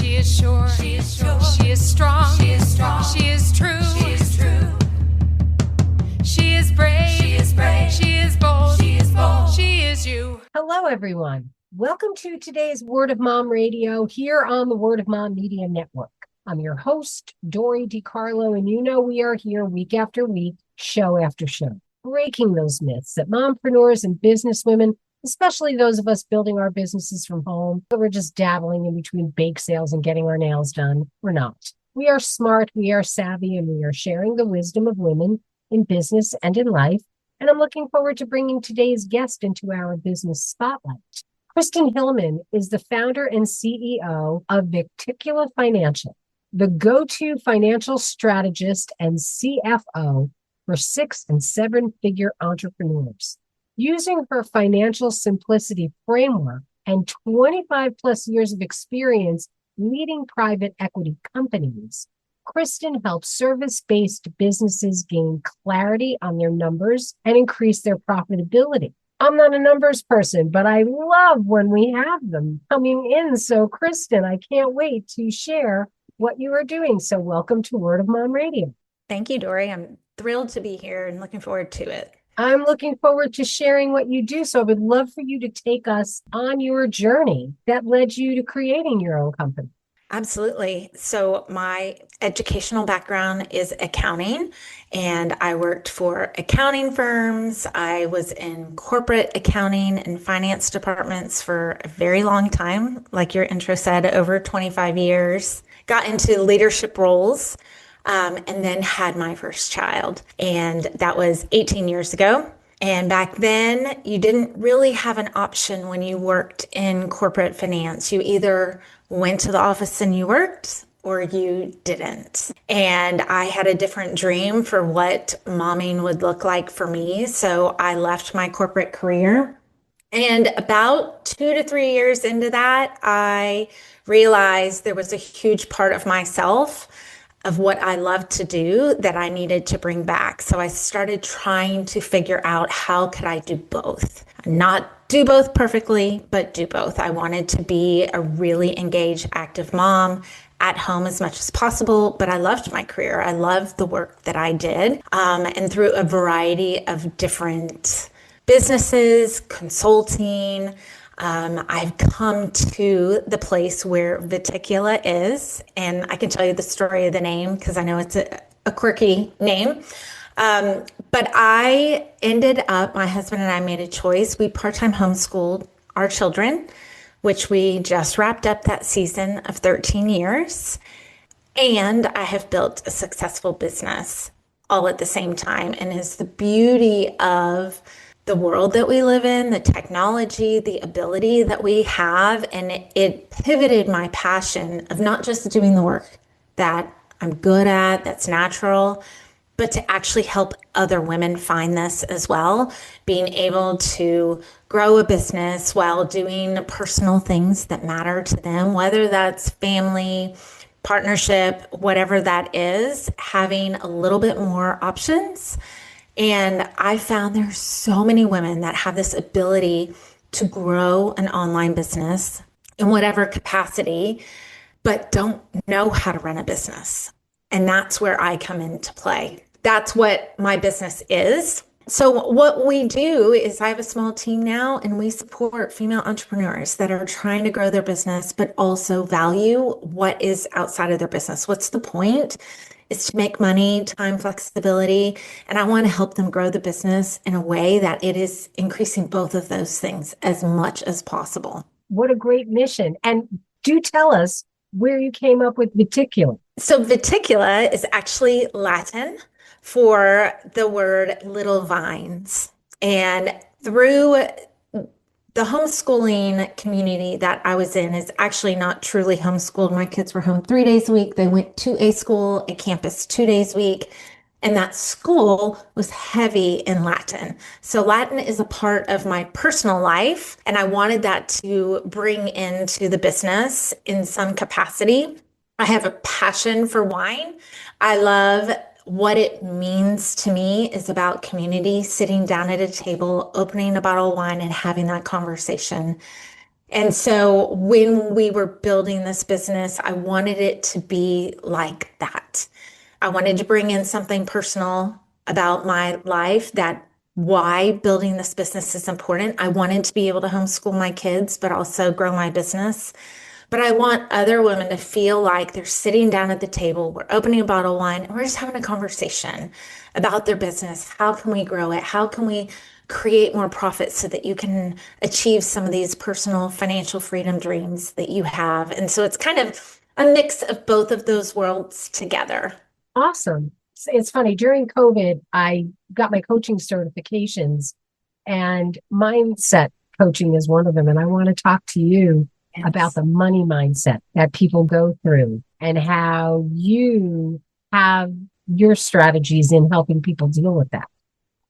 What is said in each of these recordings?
She is sure. She is sure. She is strong. She is strong. She is true. She is true. She is brave. She is brave. She is bold. She is bold. She is you. Hello, everyone. Welcome to today's Word of Mom Radio here on the Word of Mom Media Network. I'm your host, Dori DeCarlo, and you know we are here week after week, show after show, breaking those myths that mompreneurs and businesswomen, especially those of us building our businesses from home, we're just dabbling in between bake sales and getting our nails done. We're not. We are smart, we are savvy, and we are sharing the wisdom of women in business and in life. And I'm looking forward to bringing today's guest into our business spotlight. Kristen Hillman is the founder and CEO of Victicula Financial, the go-to financial strategist and CFO for 6- and 7-figure entrepreneurs. Using her financial simplicity framework and 25 plus years of experience leading private equity companies, Kristen helps service-based businesses gain clarity on their numbers and increase their profitability. I'm not a numbers person, but I love when we have them coming in. So, Kristen, I can't wait to share what you are doing. So welcome to Word of Mom Radio. Thank you, Dori. I'm thrilled to be here and looking forward to it. I'm looking forward to sharing what you do. So I would love for you to take us on your journey that led you to creating your own company. Absolutely. So my educational background is accounting, and I worked for accounting firms. I was in corporate accounting and finance departments for a very long time, like your intro said, over 25 years. Got into leadership roles, and then had my first child. And that was 18 years ago. And back then, you didn't really have an option when you worked in corporate finance. You either went to the office and you worked, or you didn't. And I had a different dream for what momming would look like for me. So I left my corporate career. And about 2 to 3 years into that, I realized there was a huge part of myself, of what I love to do, that I needed to bring back. So I started trying to figure out how could I do both. Not do both perfectly, but do both. I wanted to be a really engaged, active mom at home as much as possible, but I loved my career. I loved the work that I did. And through a variety of different businesses, consulting, I've come to the place where Victicula is, and I can tell you the story of the name because I know it's a quirky name. But I ended up, my husband and I made a choice. We part-time homeschooled our children, which we just wrapped up that season of 13 years. And I have built a successful business all at the same time. And it's the beauty of the world that we live in, the technology, the ability that we have. And it pivoted my passion of not just doing the work that I'm good at, that's natural, but to actually help other women find this as well, being able to grow a business while doing personal things that matter to them, whether that's family, partnership, whatever that is, having a little bit more options. And I found there's so many women that have this ability to grow an online business in whatever capacity, but don't know how to run a business. And that's where I come into play. That's what my business is. So what we do is I have a small team now, and we support female entrepreneurs that are trying to grow their business, but also value what is outside of their business. What's the point? Is to make money, time flexibility, and I want to help them grow the business in a way that it is increasing both of those things as much as possible. What a great mission. And do tell us where you came up with Victicula. So Victicula is actually Latin for the word little vines. And through the homeschooling community that I was in is actually not truly homeschooled. My kids were home 3 days a week. They went to a school, a campus 2 days a week. And that school was heavy in Latin. So Latin is a part of my personal life. And I wanted that to bring into the business in some capacity. I have a passion for wine. I love what it means to me is about community, sitting down at a table, opening a bottle of wine and having that conversation. And so when we were building this business, I wanted it to be like that. I wanted to bring in something personal about my life, that why building this business is important. I wanted to be able to homeschool my kids, but also grow my business. But I want other women to feel like they're sitting down at the table, we're opening a bottle of wine, and we're just having a conversation about their business. How can we grow it? How can we create more profit so that you can achieve some of these personal financial freedom dreams that you have? And so it's kind of a mix of both of those worlds together. Awesome. It's funny. During COVID, I got my coaching certifications, and mindset coaching is one of them. And I want to talk to you about Yes. the money mindset that people go through and how you have your strategies in helping people deal with that.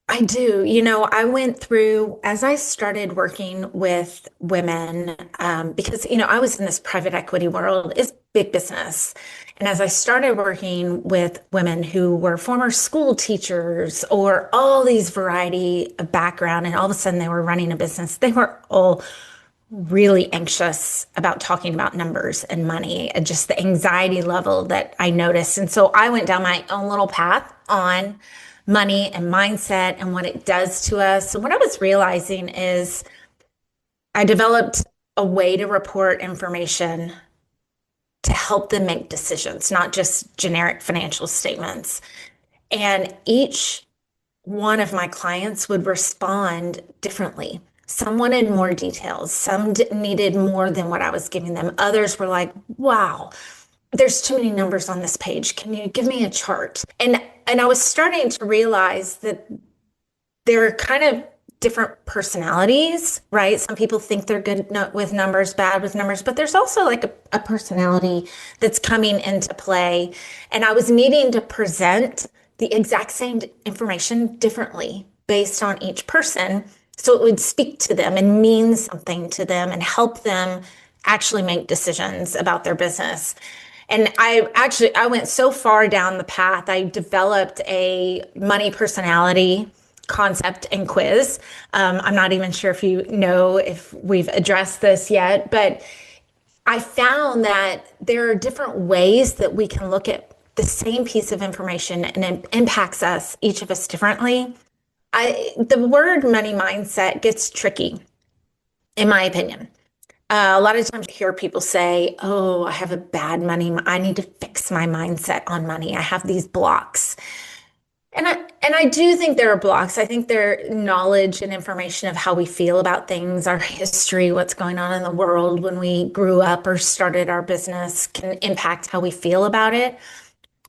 I do. I went through, as I started working with women, because, I was in this private equity world, it's big business. And as I started working with women who were former school teachers or all these variety of background, and all of a sudden they were running a business, they were all really anxious about talking about numbers and money and just the anxiety level that I noticed. And so I went down my own little path on money and mindset and what it does to us. And what I was realizing is I developed a way to report information to help them make decisions, not just generic financial statements. And each one of my clients would respond differently. Some wanted more details. Some needed more than what I was giving them. Others were like, wow, there's too many numbers on this page. Can you give me a chart? And I was starting to realize that there are kind of different personalities, right? Some people think they're good with numbers, bad with numbers, but there's also like a personality that's coming into play. And I was needing to present the exact same information differently based on each person, so it would speak to them and mean something to them and help them actually make decisions about their business. And I went so far down the path, I developed a money personality concept and quiz. I'm not even sure if you know if we've addressed this yet, but I found that there are different ways that we can look at the same piece of information, and it impacts us, each of us differently. The word money mindset gets tricky, in my opinion. A lot of times I hear people say, oh, I have a bad money. I need to fix my mindset on money. I have these blocks. And I do think there are blocks. I think there knowledge and information of how we feel about things, our history, what's going on in the world when we grew up or started our business can impact how we feel about it.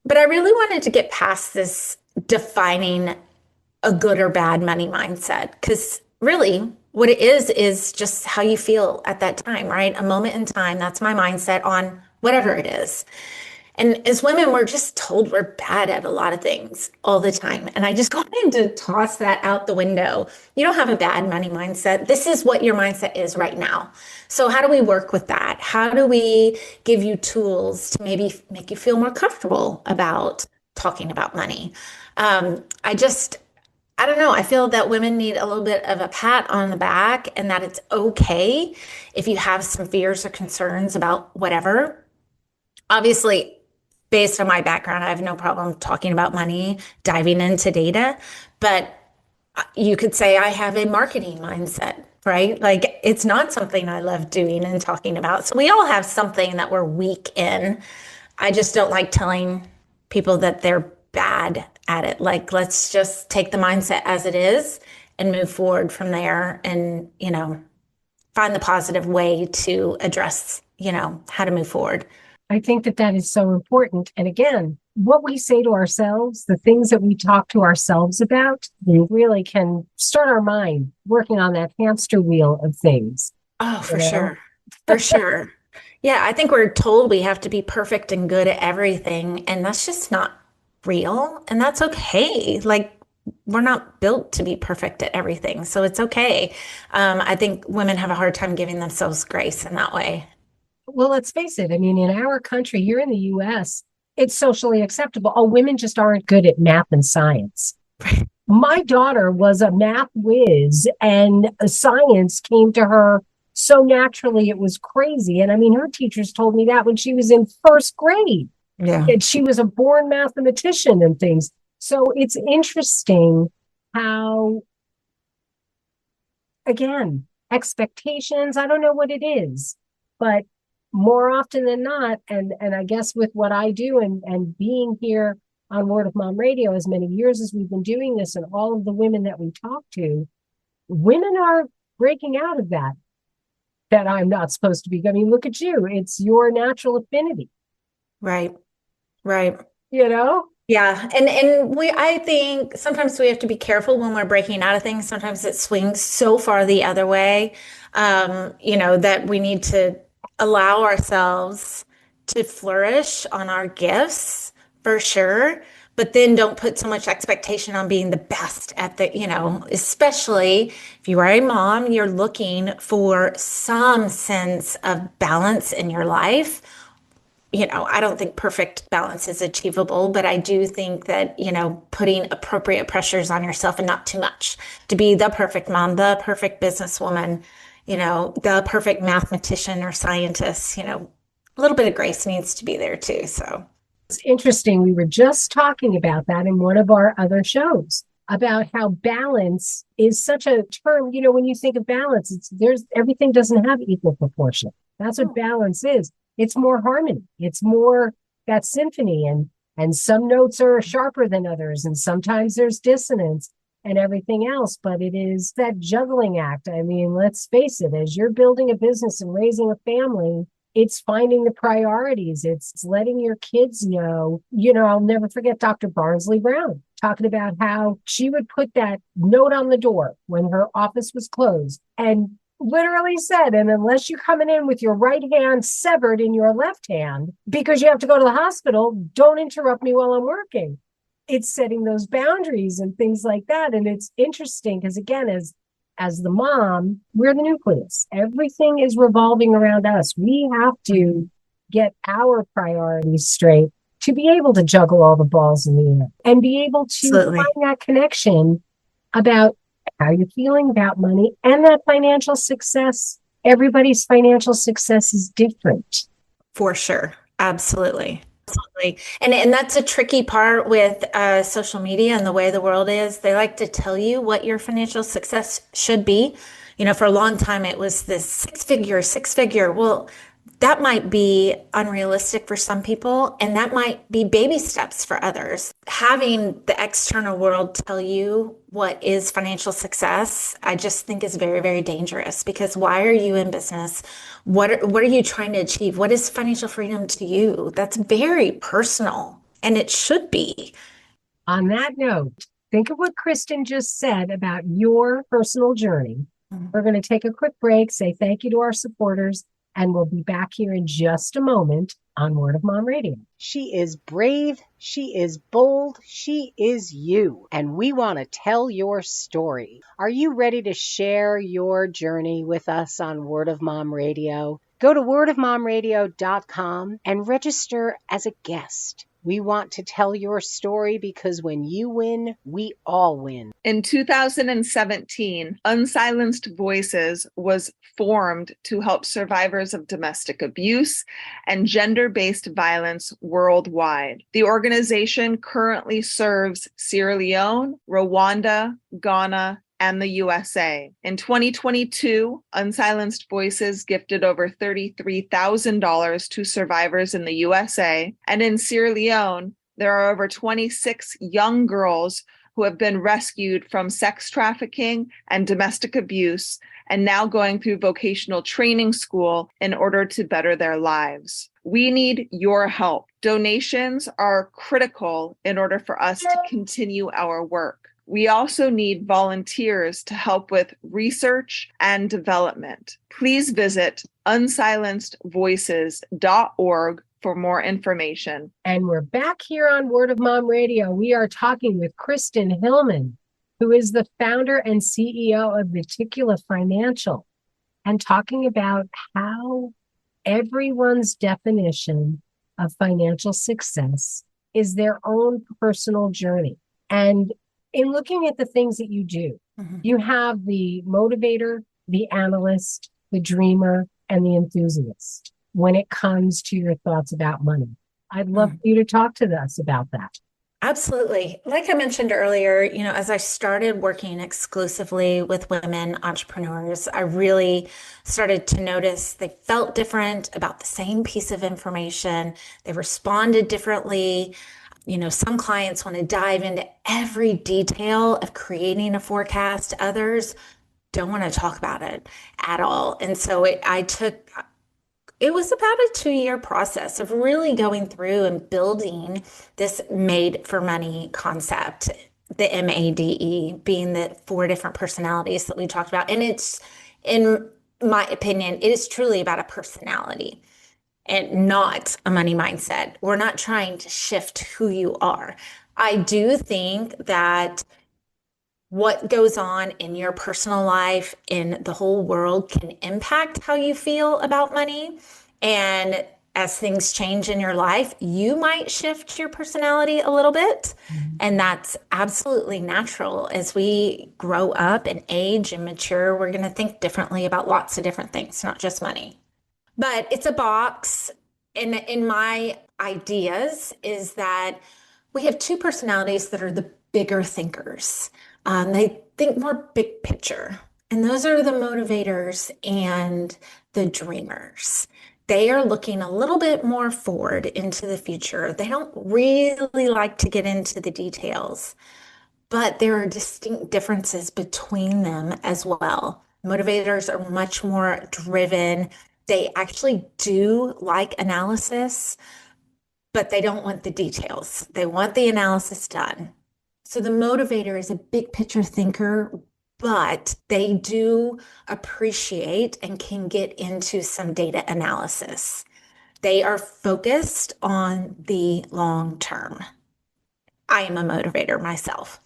But I really wanted to get past this defining a good or bad money mindset, because really what it is just how you feel at that time, right? A moment in time. That's my mindset on whatever it is. And as women, we're just told we're bad at a lot of things all the time. And I just wanted to toss that out the window. You don't have a bad money mindset. This is what your mindset is right now. So how do we work with that? How do we give you tools to maybe make you feel more comfortable about talking about money? I don't know. I feel that women need a little bit of a pat on the back, and that it's okay if you have some fears or concerns about whatever. Obviously, based on my background, I have no problem talking about money, diving into data, but you could say I have a marketing mindset, right? Like it's not something I love doing and talking about. So we all have something that we're weak in. I just don't like telling people that they're bad at it. Like, let's just take the mindset as it is and move forward from there, and, find the positive way to address, how to move forward. I think that is so important. And again, what we say to ourselves, the things that we talk to ourselves about, we really can start our mind working on that hamster wheel of things. Oh, for sure. For sure. Yeah, I think we're told we have to be perfect and good at everything, and that's just not real. And that's okay. Like, we're not built to be perfect at everything. So it's okay. I think women have a hard time giving themselves grace in that way. Well, let's face it. I mean, in our country, here in the US, it's socially acceptable. Oh, women just aren't good at math and science. My daughter was a math whiz, and science came to her so naturally it was crazy. And I mean, her teachers told me that when she was in first grade. Yeah. And she was a born mathematician and things. So it's interesting how, again, expectations, I don't know what it is, but more often than not, and I guess with what I do and being here on Word of Mom Radio as many years as we've been doing this, and all of the women that we talk to, women are breaking out of that I'm not supposed to be. I mean, look at you. It's your natural affinity. Right. Right. You know? Yeah. And I think sometimes we have to be careful when we're breaking out of things. Sometimes it swings so far the other way, that we need to allow ourselves to flourish on our gifts for sure. But then don't put so much expectation on being the best at especially if you are a mom, you're looking for some sense of balance in your life. I don't think perfect balance is achievable, but I do think that, putting appropriate pressures on yourself and not too much to be the perfect mom, the perfect businesswoman, the perfect mathematician or scientist, a little bit of grace needs to be there too. So it's interesting. We were just talking about that in one of our other shows about how balance is such a term. When you think of balance, everything doesn't have equal proportion. That's what balance is. It's more harmony. It's more that symphony, and some notes are sharper than others, and sometimes there's dissonance and everything else, but it is that juggling act. I mean, let's face it, as you're building a business and raising a family, it's finding the priorities. It's letting your kids know. I'll never forget Dr. Barnsley Brown talking about how she would put that note on the door when her office was closed and literally said, and unless you're coming in with your right hand severed in your left hand because you have to go to the hospital, don't interrupt me while I'm working. It's setting those boundaries and things like that. And it's interesting because, again, as the mom, we're the nucleus. Everything is revolving around us. We have to get our priorities straight to be able to juggle all the balls in the air and be able to find that connection about how you're feeling about money and that financial success. Everybody's financial success is different. For sure. Absolutely. Absolutely. And that's a tricky part with social media and the way the world is. They like to tell you what your financial success should be. For a long time, it was this six figure. Well, that might be unrealistic for some people, and that might be baby steps for others. Having the external world tell you what is financial success, I just think is very, very dangerous, because why are you in business? What are you trying to achieve? What is financial freedom to you? That's very personal, and it should be. On that note, think of what Kristen just said about your personal journey. We're going to take a quick break, say thank you to our supporters, and we'll be back here in just a moment on Word of Mom Radio. She is brave. She is bold. She is you. And we want to tell your story. Are you ready to share your journey with us on Word of Mom Radio? Go to wordofmomradio.com and register as a guest. We want to tell your story because when you win, we all win. In 2017, Unsilenced Voices was formed to help survivors of domestic abuse and gender-based violence worldwide. The organization currently serves Sierra Leone, Rwanda, Ghana, and the USA. In 2022, Unsilenced Voices gifted over $33,000 to survivors in the USA. And in Sierra Leone, there are over 26 young girls who have been rescued from sex trafficking and domestic abuse and now going through vocational training school in order to better their lives. We need your help. Donations are critical in order for us to continue our work. We also need volunteers to help with research and development. Please visit unsilencedvoices.org for more information. And we're back here on Word of Mom Radio. We are talking with Kristen Hillman, who is the founder and CEO of Reticula Financial, and talking about how everyone's definition of financial success is their own personal journey. And in looking at the things that you do, you have the motivator, the analyst, the dreamer, and the enthusiast when it comes to your thoughts about money. I'd love for you to talk to us about that. Absolutely. Like I mentioned earlier, as I started working exclusively with women entrepreneurs, I really started to notice they felt different about the same piece of information. They responded differently. Some clients want to dive into every detail of creating a forecast. Others don't want to talk about it at all. And so it was about a 2-year process of really going through and building this made for money concept, the MADE being the 4 different personalities that we talked about. And it's, in my opinion, it is truly about a personality and not a money mindset. We're not trying to shift who you are. I do think that what goes on in your personal life, in the whole world, can impact how you feel about money. And as things change in your life, you might shift your personality a little bit. And that's absolutely natural. As we grow up and age and mature, we're going to think differently about lots of different things, not just money. But it's a box. And in my ideas is that we have 2 personalities that are the bigger thinkers. They think more big picture. And those are the motivators and the dreamers. They are looking a little bit more forward into the future. They don't really like to get into the details, but there are distinct differences between them as well. Motivators are much more driven. They actually do like analysis, but they don't want the details. They want the analysis done. So the motivator is a big picture thinker, but they do appreciate and can get into some data analysis. They are focused on the long term. I am a motivator myself.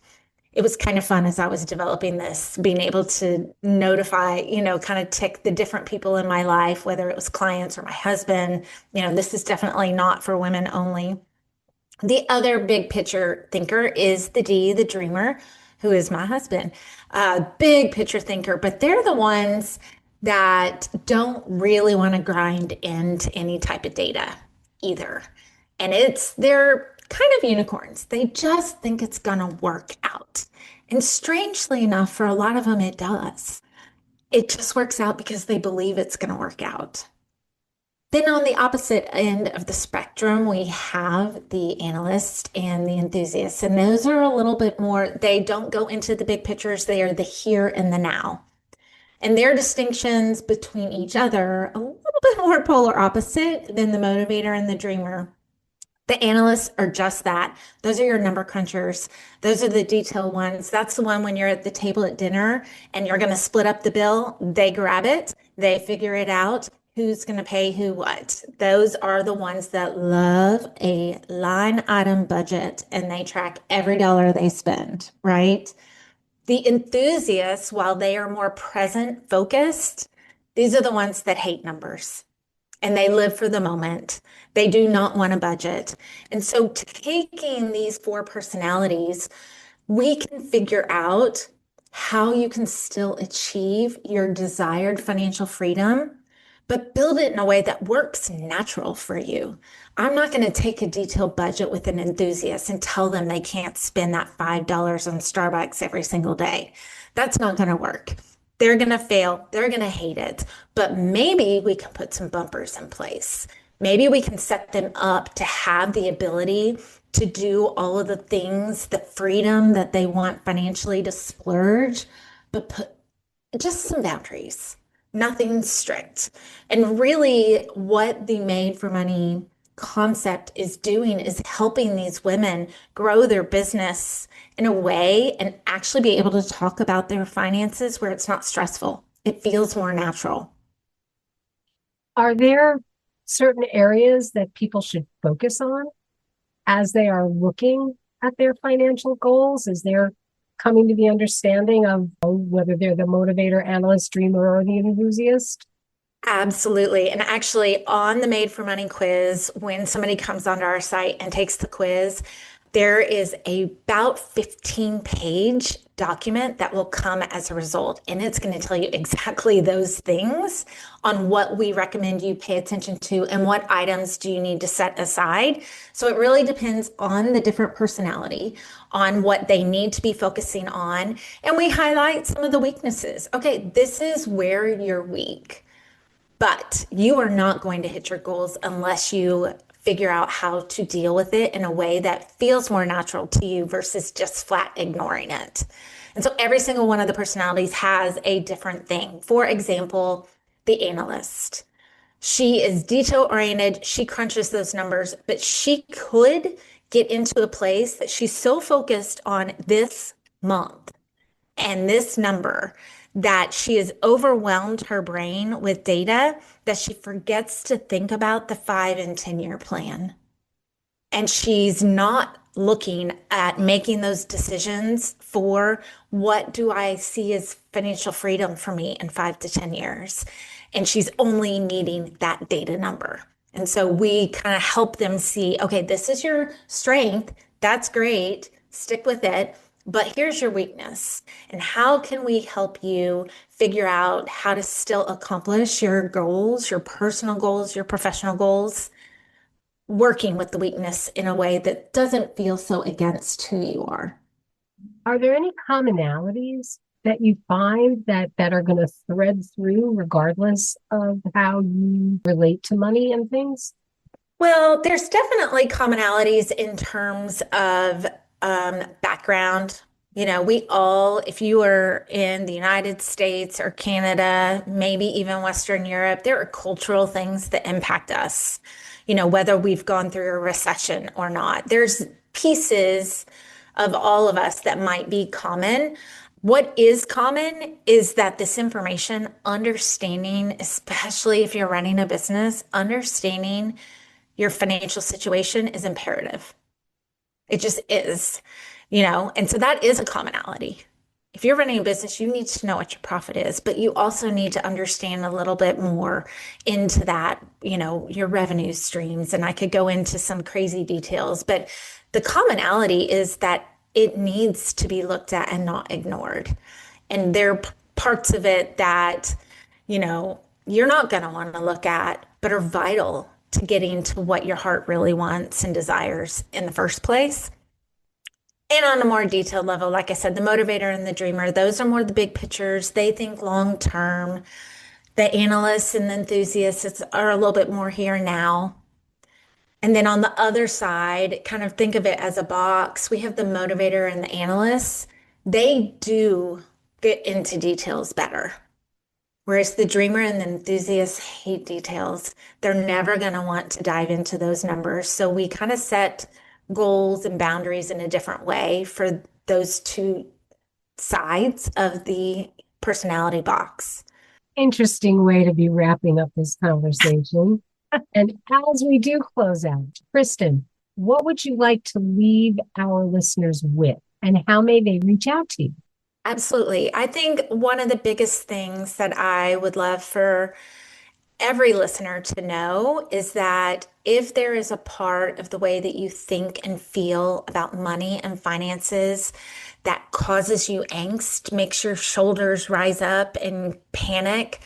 It was kind of fun as I was developing this, being able to notify, kind of tick the different people in my life, whether it was clients or my husband. This is definitely not for women only. The other big picture thinker is the D, the dreamer, who is my husband. Big picture thinker, but they're the ones that don't really want to grind into any type of data either. And they're kind of unicorns. They just think it's going to work out. And strangely enough, for a lot of them, it does. It just works out because they believe it's going to work out. Then on the opposite end of the spectrum, we have the analyst and the enthusiasts. And those are a little bit more, they don't go into the big pictures. They are the here and the now. And their distinctions between each other, a little bit more polar opposite than the motivator and the dreamer. The analysts are just that. Those are your number crunchers. Those are the detail ones. That's the one when you're at the table at dinner and you're going to split up the bill. They grab it. They figure it out. Who's going to pay who what? Those are the ones that love a line item budget and they track every dollar they spend, right? The enthusiasts, while they are more present focused, these are the ones that hate numbers and they live for the moment. They do not want a budget. And so taking these 4 personalities, we can figure out how you can still achieve your desired financial freedom, but build it in a way that works natural for you. I'm not going to take a detailed budget with an enthusiast and tell them they can't spend that $5 on Starbucks every single day. That's not going to work. They're going to fail. They're going to hate it. But maybe we can put some bumpers in place. Maybe we can set them up to have the ability to do all of the things, the freedom that they want financially to splurge, but put just some boundaries. Nothing strict. And really what the Made for Money concept is doing is helping these women grow their business in a way and actually be able to talk about their finances where it's not stressful. It feels more natural. Are there certain areas that people should focus on as they are looking at their financial goals? Is there coming to the understanding of whether they're the motivator, analyst, dreamer, or the enthusiast? Absolutely. And actually on the Made for Money quiz, when somebody comes onto our site and takes the quiz, There is about 15-page document that will come as a result, and it's going to tell you exactly those things on what we recommend you pay attention to and what items do you need to set aside. So it really depends on the different personality, on what they need to be focusing on, and we highlight some of the weaknesses. Okay, this is where you're weak. But you are not going to hit your goals unless you figure out how to deal with it in a way that feels more natural to you versus just flat ignoring it. And so every single one of the personalities has a different thing. For example, the analyst. She is detail oriented, she crunches those numbers, but she could get into a place that she's so focused on this month and this number that she has overwhelmed her brain with data that she forgets to think about the 5 and 10-year plan. And she's not looking at making those decisions for what do I see as financial freedom for me in 5 to 10 years. And she's only needing that data number. And so we kind of help them see, okay, this is your strength. That's great. Stick with it. But here's your weakness. And how can we help you figure out how to still accomplish your goals, your personal goals, your professional goals, working with the weakness in a way that doesn't feel so against who you are. Are there any commonalities that you find that are going to thread through regardless of how you relate to money and things? Well, there's definitely commonalities in terms of background. You know, we all, if you are in the United States or Canada, maybe even Western Europe, there are cultural things that impact us, you know, whether we've gone through a recession or not. There's pieces of all of us that might be common. What is common is that this information, understanding, especially if you're running a business, understanding your financial situation is imperative. It just is, you know, and so that is a commonality. If you're running a business, you need to know what your profit is, but you also need to understand a little bit more into that, you know, your revenue streams. And I could go into some crazy details, but the commonality is that it needs to be looked at and not ignored. And there are parts of it that, you know, you're not going to want to look at, but are vital to getting to what your heart really wants and desires in the first place. And on a more detailed level, like I said, the motivator and the dreamer, those are more the big pictures. They think long term. The analysts and the enthusiasts are a little bit more here and now. And then on the other side, kind of think of it as a box. We have the motivator and the analysts. They do get into details better. Whereas the dreamer and the enthusiast hate details. They're never going to want to dive into those numbers. So we kind of set goals and boundaries in a different way for those two sides of the personality box. Interesting way to be wrapping up this conversation. And as we do close out, Kristen, what would you like to leave our listeners with, and how may they reach out to you? Absolutely. I think one of the biggest things that I would love for every listener to know is that if there is a part of the way that you think and feel about money and finances that causes you angst, makes your shoulders rise up and panic,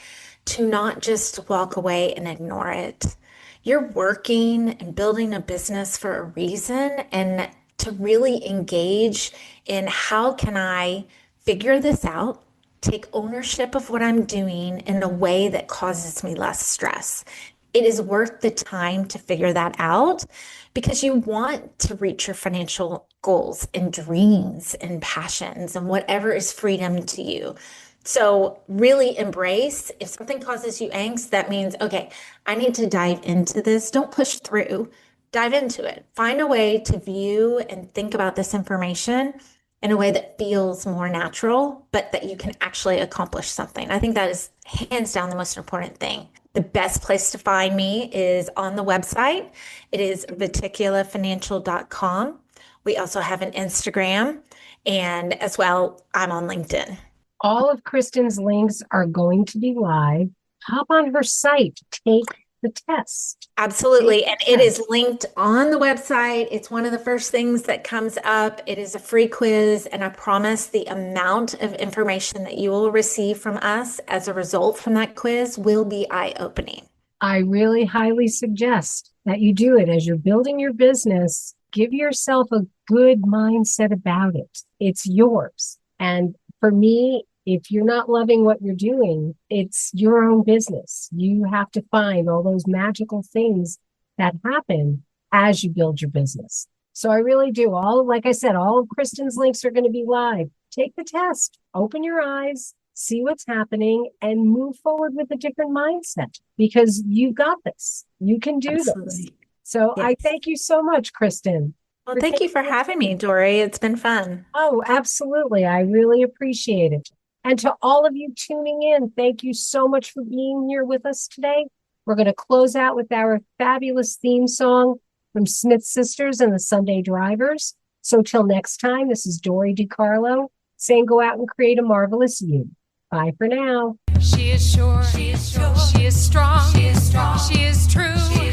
to not just walk away and ignore it. You're working and building a business for a reason, and to really engage in how can I figure this out, take ownership of what I'm doing in a way that causes me less stress. It is worth the time to figure that out because you want to reach your financial goals and dreams and passions and whatever is freedom to you. So really embrace, if something causes you angst, that means, okay, I need to dive into this. Don't push through, dive into it. Find a way to view and think about this information in a way that feels more natural, but that you can actually accomplish something. I think that is hands down the most important thing. The best place to find me is on the website. It is viticulafinancial.com. We also have an Instagram, and as well, I'm on LinkedIn. All of Kristen's links are going to be live. Hop on her site, take the test. Absolutely. And it is linked on the website. It's one of the first things that comes up. It is a free quiz. And I promise the amount of information that you will receive from us as a result from that quiz will be eye-opening. I really highly suggest that you do it as you're building your business. Give yourself a good mindset about it. It's yours. And for me, if you're not loving what you're doing, it's your own business. You have to find all those magical things that happen as you build your business. So I really do. Like I said, all of Kristen's links are going to be live. Take the test, open your eyes, see what's happening, and move forward with a different mindset, because you got this. You can do Absolutely. this. So Yes. I thank you so much, Kristen. Well, thank you for having me, Dori. It's been fun. Oh, absolutely. I really appreciate it. And to all of you tuning in, thank you so much for being here with us today. We're going to close out with our fabulous theme song from Smith Sisters and the Sunday Drivers. So till next time, this is Dori DeCarlo saying go out and create a marvelous you. Bye for now. She is sure. She is sure. She is strong. She is strong. She is true. She is